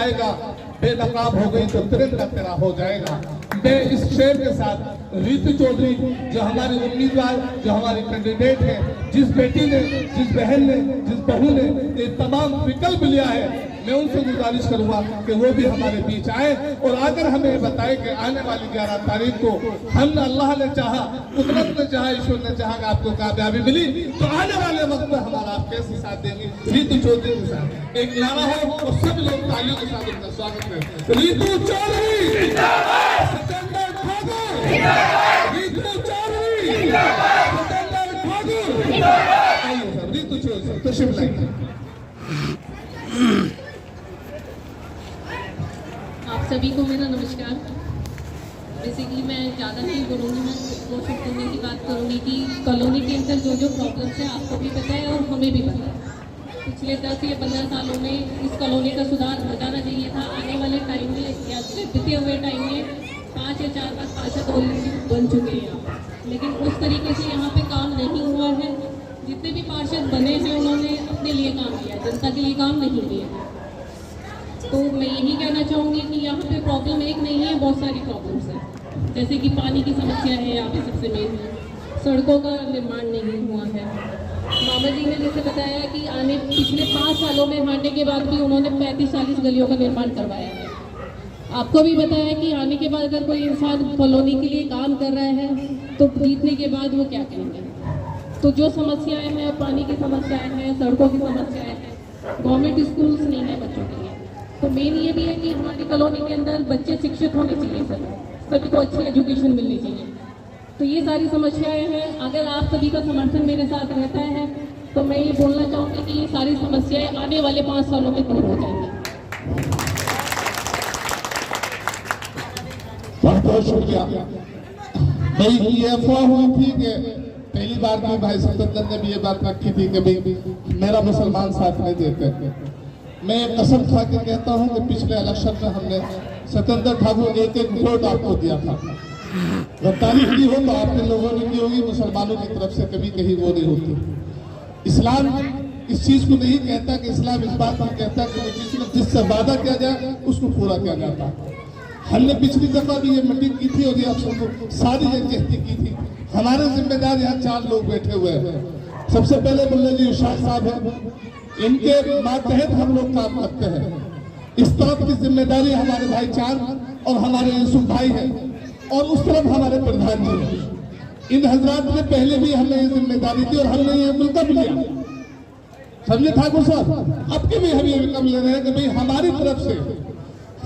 जाएगा, बेनकाब हो गई तो तिरंगा तेरा हो जाएगा। मैं इस शेर के साथ रीतू चौधरी जो हमारी उम्मीदवार, जो हमारी कैंडिडेट है, जिस बेटी ने, जिस बहन ने, जिस बहू ने ये तमाम विकल्प लिया है, मैं उनसे गुजारिश करूंगा कि वो भी हमारे बीच आए और आकर हमें बताए कि आने वाली 11 तारीख को हम अल्लाह ने चाहा, कुदरत ने चाहा, ईश्वर ने चाहा कि आपको कामयाबी मिली, तो आने वाले वक्त में हमारा आप कैसे साथ देंगे रीतू चौधरी के साथ। एक नारा हो और सब लोग तालियों के साथ उनका स्वागत करें। रीतू चौधरी जिंदाबाद, सतेंद्र ठाकुर जिंदाबाद, रीतू चौधरी जिंदाबाद, सतेंद्र ठाकुर जिंदाबाद। आइए सर, रीतू चौधरी तशरीफ लाइए। आप सभी को मेरा नमस्कार। बेसिकली मैं ज़्यादा नहीं बोलूँगी, मैं कोशिश करने की बात करूँगी कि कॉलोनी के अंदर जो जो प्रॉब्लम्स है आपको भी पता है और हमें भी पता है। पिछले 10 या 15 सालों में इस कॉलोनी का सुधार हो जाना चाहिए था। आने वाले टाइम में या बीते हुए टाइम में 5 या 4 बार पार्षद बन चुके हैं यहाँ, लेकिन उस तरीके से यहाँ पे काम नहीं हुआ है। जितने भी पार्षद बने हैं उन्होंने अपने लिए काम किया, जनता के लिए काम नहीं किया। तो मैं यही कहना चाहूँगी कि यहाँ पे प्रॉब्लम एक नहीं है, बहुत सारी प्रॉब्लम्स हैं। जैसे कि पानी की समस्या है यहाँ पे सबसे मेन, सड़कों का निर्माण नहीं हुआ है। मामा जी ने जैसे बताया कि पिछले 5 सालों में हारने के बाद भी उन्होंने 35-40 गलियों का निर्माण करवाया है। आपको भी बताया कि आने के बाद अगर कोई इंसान कॉलोनी के लिए काम कर रहा है तो जीतने के बाद वो क्या करेंगे। तो जो समस्याएँ हैं, पानी की समस्याएँ हैं, सड़कों की समस्याएँ हैं, गवर्नमेंट स्कूल्स नहीं है बच्चों के लिए। तो मेन ये भी है कि हमारी कॉलोनी के अंदर बच्चे शिक्षित होने चाहिए, सभी को अच्छी एजुकेशन मिलनी चाहिए। तो ये सारी समस्याएं हैं। अगर आप सभी का समर्थन मेरे साथ रहता है तो मैं ये बोलना चाहूँगी कि ये सारी समस्याएं आने वाले 5 सालों में दूर हो जाएंगी। बहुत बहुत शुक्रिया। भाई ये अफवाह हुई थी कि पहली बार में भाई सतेंद्र ने भी ये बात रखी थी कि भाई मेरा मुसलमान साथ नहीं देते। मैं कसम खा के कहता हूं कि पिछले इलेक्शन में हमने सतेंद्र ठाकुर एक वोट आपको दिया था। गद्दारी की हो तो आपने लोगों ने की होगी, मुसलमानों की तरफ से कभी कहीं वो नहीं होती। इस्लाम इस चीज को नहीं कहता कि इस्लाम इस बात में कहता कि जिससे वादा किया जाए उसको पूरा किया जाता। हमने पिछली दफा भी ये मीटिंग की थी और ये आप सबको सारी यकजहती की थी। हमारे जिम्मेदार यहाँ 4 लोग बैठे हुए हैं। सबसे पहले मुल्ला जी उशाद साहब है, इनके मातहत हम लोग काम करते हैं। इस तरफ की जिम्मेदारी हमारे भाई चांद और हमारे यूसुफ भाई है और उस तरफ हमारे प्रधान जी है। इन हजरात ने पहले भी हमें ये जिम्मेदारी दी और हमने ये विकल्प लिया। समझे ठाकुर साहब, अब के भी हम ये विकल्प ले रहे हैं कि भाई हमारी तरफ से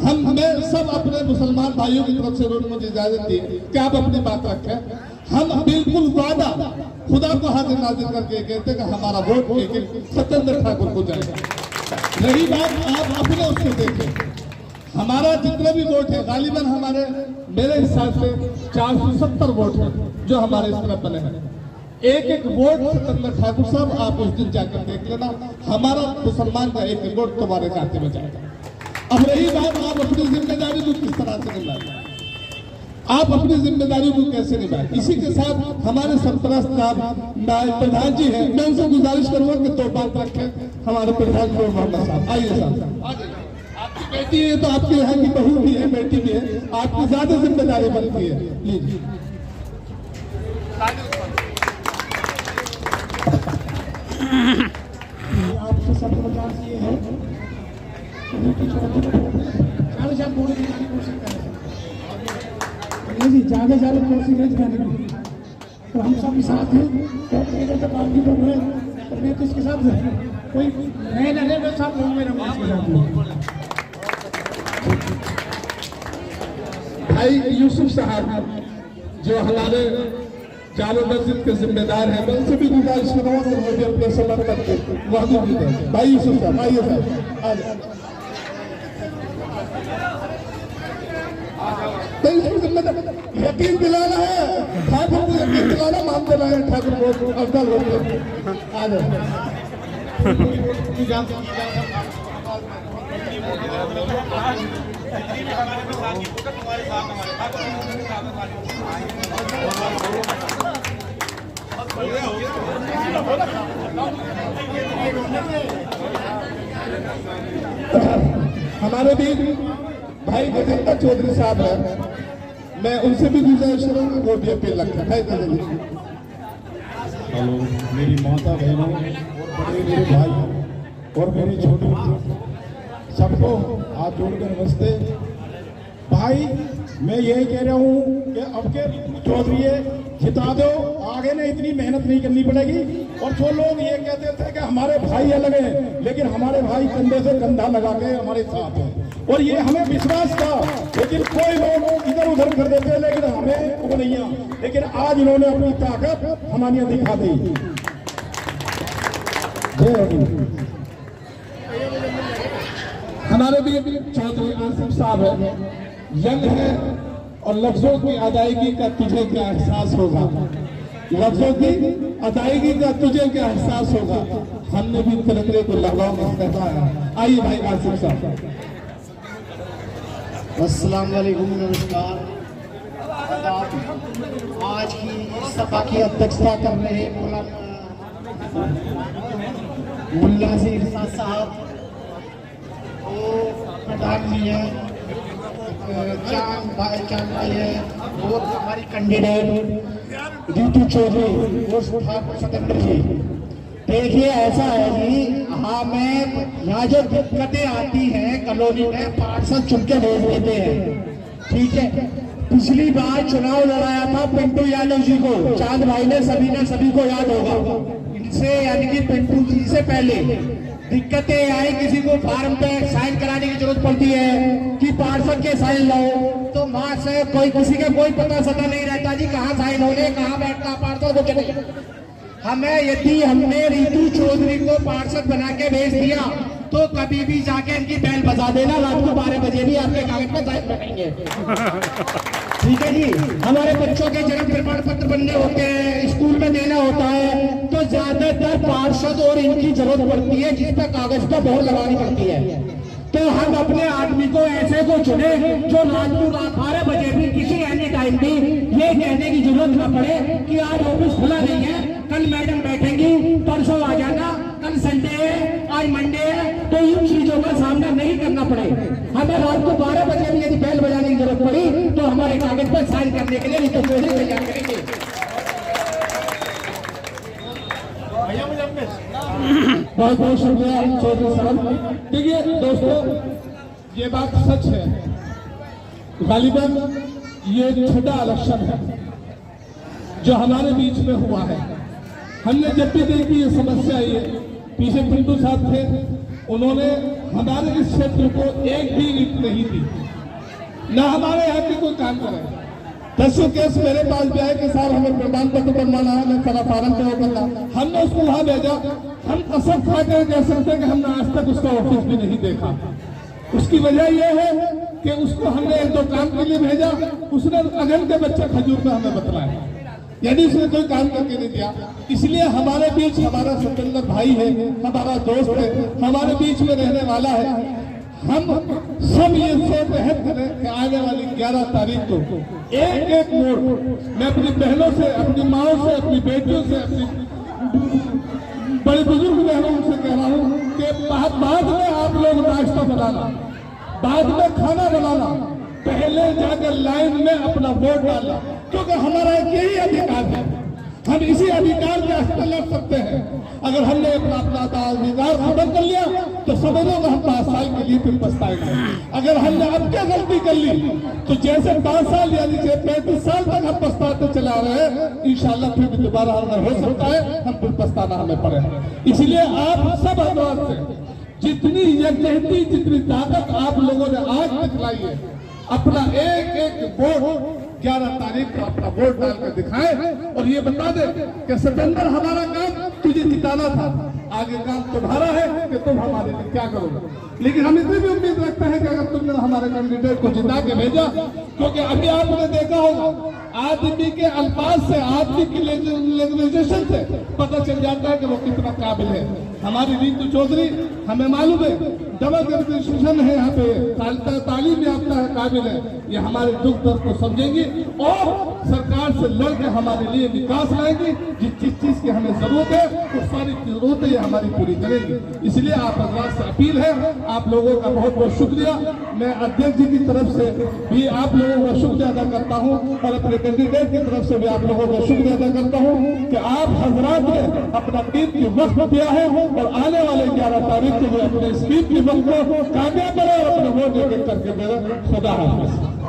मैं सब अपने मुसलमान भाइयों की तरफ से उन्होंने मुझे इजाजत दी कि आप अपनी बात रखें। हम बिल्कुल वादा खुदा को हाजिर नाजिर करके कहते कि हमारा वोट एक सतेंद्र ठाकुर को जाएगा। रही बात आप अपने उसको देखें, हमारा जितने भी वोट है गालिबन हमारे मेरे हिसाब से 470 वोट है जो हमारे इस तरफ बने हैं। एक वोट सतेंद्र ठाकुर साहब आप उस दिन जाकर देख लेना, हमारा मुसलमान का एक वोट तुम्हारे खाते में जाएगा। अब रही बात आप अपनी जिम्मेदारी को किस तरह से निभाएं, आप अपनी जिम्मेदारी को कैसे निभाएं। इसी के साथ हमारे सरपरस्त नायब प्रधान जी हैं, मैं उनसे गुजारिश करूंगा कि 2 बात रखें। हमारे प्रधान मोहम्मद साहब, आइए साहब। आपकी बेटी है तो आपके यहाँ की बहू भी है, बेटी भी है, आपकी ज्यादा जिम्मेदारी बनती है। लीजिए आपसे सब ये है ज्यादा कोशिश नहीं करने की, तो हम सब साथ हैं। तो पार्टी लोग हैं तो मैं तो इसके साथ है, कोई नए नए मैं साथ रहूँ, मेरा भाई यूसुफ साहब जो हमारे जामा मस्जिद के जिम्मेदार हैं, मैं उनसे भी गुजारिश करूँगा कि मुझे अपने समर्थन के मौजूद भाई यूसुफ साहब, आइए साहब आ जाए। यकीन दिलाना है ठाकुर को, यकीन दिलाना, मान देना है ठाकुर को, अफजल होते आ जाए। हमारे भी भाई गजेंद्र चौधरी साहब है, मैं उनसे भी गुजारिश करूंगा वो भी अपील रखा है। हेलो मेरी माता बहनों और बड़े मेरे भाई और मेरी छोटी सबको हाथ जोड़कर नमस्ते। भाई मैं यही कह रहा हूँ कि अब के चौधरी जिता दो, आगे ने इतनी मेहनत नहीं करनी पड़ेगी। और जो लोग ये कहते थे कि हमारे भाई अलग हैं, लेकिन हमारे भाई कंधे से कंधा लगा के हमारे साथ हैं और ये हमें विश्वास था, लेकिन कोई लोग इधर उधर कर देते, लेकिन हमें वो नहीं है। लेकिन आज इन्होंने अपनी ताकत हमारी दिखा दी। जय हिंद। हमारे भी चौधरी आसिफ साहब है, यंग है और लफ्जों की अदायगी का तुझे क्या एहसास होगा, लफ्जों की अदायगी का तुझे क्या एहसास होगा, हमने भी तिरंगे को लहराओं में लहराया। आइए भाई आसिफ साहब। अस्सलाम वालेकुम, नमस्कार। आज की सभा की अध्यक्षता कर रहे मुल्ला जी इरशाद साहब, वो प्रधान जी हैं, चांद भाई है, और हमारी कैंडिडेट रीतू चौधरी और ठाकुर सतेंद्र जी। देखिए ऐसा है जी, हमें यहाँ जो दिक्कतें आती हैं कॉलोनी में, पार्षद चुन के भेज देते हैं, ठीक है। पिछली बार चुनाव लड़ाया था पिंटू यादव जी को, चांद भाई ने सभी को याद होगा। इनसे यानी कि पिंटू जी से पहले दिक्कतें आई, किसी को फार्म पे साइन कराने की जरूरत पड़ती है कि पार्षद के साइन लाओ, तो वहां से कोई किसी का कोई पता सता नहीं रहता जी, कहाँ साइन होने, कहाँ बैठना पार्षद को नहीं। हमें यदि हमने रीतू चौधरी को पार्षद बना के भेज दिया तो कभी भी जाके इनकी बैल बजा देना, रात को 12 बजे भी आपके कागज पर साइन बनाएंगे, ठीक है जी। हमारे बच्चों के जन्म प्रमाण पत्र बनने होते हैं, स्कूल में देना होता है, तो ज्यादातर पार्षद और इनकी जरूरत पड़ती है, जिस पर कागज पर मोहर लगानी पड़ती है। तो हम अपने आदमी को ऐसे को चुने जो रात को 12 बजे भी किसी एनी टाइम भी ये कहने की जरूरत न पड़े कि आज ऑफिस खुला नहीं है, कल मैडम बैठेंगी, परसों आ जाना, कल संडे है, आज मंडे है, तो इन चीजों का सामना नहीं करना पड़े। हमें रात को 12 बजे भी यदि बैल बजाने की जरूरत पड़ी तो हमारे कागज पर साइन करने के लिए रीतू चौधरी तैयार करेंगे। बहुत बहुत शुक्रिया चौधरी साहब। देखिए दोस्तों, ये बात सच है, गालिबन ये छठा इलेक्शन है जो हमारे बीच में हुआ है। हमने जब भी देखी ये समस्या, ये पीछे पिंटू साहब थे, उन्होंने हमारे इस क्षेत्र को एक भी ईंट नहीं दी, ना हमारे यहाँ के कोई काम करे। 10 केस मेरे पास भी आए कि साहब हमें प्रमाण पत्र बनवाना है, मैं सारा फार्म पे करना, हमने उसको वहां भेजा। हम कसम खा कर कह सकते हैं कि हमने आज तक उसका ऑफिस भी नहीं देखा। उसकी वजह यह है कि उसको हमने 1-2 काम के लिए भेजा, उसने अगल के बच्चे खजूर में हमें बतलाया, यानी उसने कोई काम करके नहीं दिया। इसलिए हमारे बीच हमारा सतेंद्र भाई है, हमारा दोस्त है, हमारे बीच में रहने वाला है। हम सब ये सोच अहद करें कि आने वाली 11 तारीख को एक मोड़ मैं अपनी बहनों से, अपनी माओ से, अपनी बेटियों से, अपनी बड़े बुजुर्ग बहनों से कह रहा हूँ कि बाद में आप लोग नाश्ता बनाना, बाद में खाना बनाना, पहले जाकर लाइन में अपना वोट डालना, क्योंकि हमारा एक यही अधिकार है। हम इसी अधिकार के हक लड़ सकते हैं। अगर हमने अपना अधिकार खत्म कर लिया तो समझोगे हम 5 साल के लिए फिर पछताएंगे। अगर हमने अब क्या गलती कर ली तो जैसे 5 साल यानी 35 साल तक हम पछताते चला रहे हैं, इंशाल्लाह फिर भी दोबारा अगर हो सकता है हम फिर पछताना हमें पड़े। इसलिए आप सब हजरात से जितनी यकजहती, जितनी ताकत आप लोगों ने आज दिखलाई है, अपना एक वोट 11 तारीख को अपना वोट डालकर दिखाएं और ये बता दे कि सतेंद्र हमारा काम तुझे जिताना था, आगे काम तुम्हारा है कि तुम हमारे लिए क्या करोगे। लेकिन हम इतनी भी उम्मीद रखते हैं कि अगर तुमने हमारे कैंडिडेट को जिता के भेजा, क्योंकि अभी आपने देखा होगा आदमी के अल्फाज से, आदमी की लैंग्वेजेशन से पता चल जाता है कि वो कितना काबिल है। हमारी रीतू चौधरी, हमें मालूम है डबल ग्रेजुएशन है, यहाँ पे तालीम याफ्ता है, काबिल है, ये हमारे दुख दर्द को समझेंगी और सरकार से लड़के हमारे लिए विकास लाएंगी। जिस चीज की हमें जरूरत है वो सारी जरूरतें ये हमारी पूरी करेंगी। इसलिए आप हजरात से अपील है, आप लोगों का बहुत बहुत शुक्रिया। मैं अध्यक्ष जी की तरफ से भी आप लोगों का शुक्रिया अदा करता हूँ और अपने कैंडिडेट की तरफ से भी आप लोगों का शुक्रिया अदा करता हूँ कि आप हजरात ने अपना कीमती वक्त दिया है और आने वाले 11 तारीख को भी अपने इस कीमती वक्त को कामयाब करें और अपने वोट एक करके मेरा खुदा हाफिज़।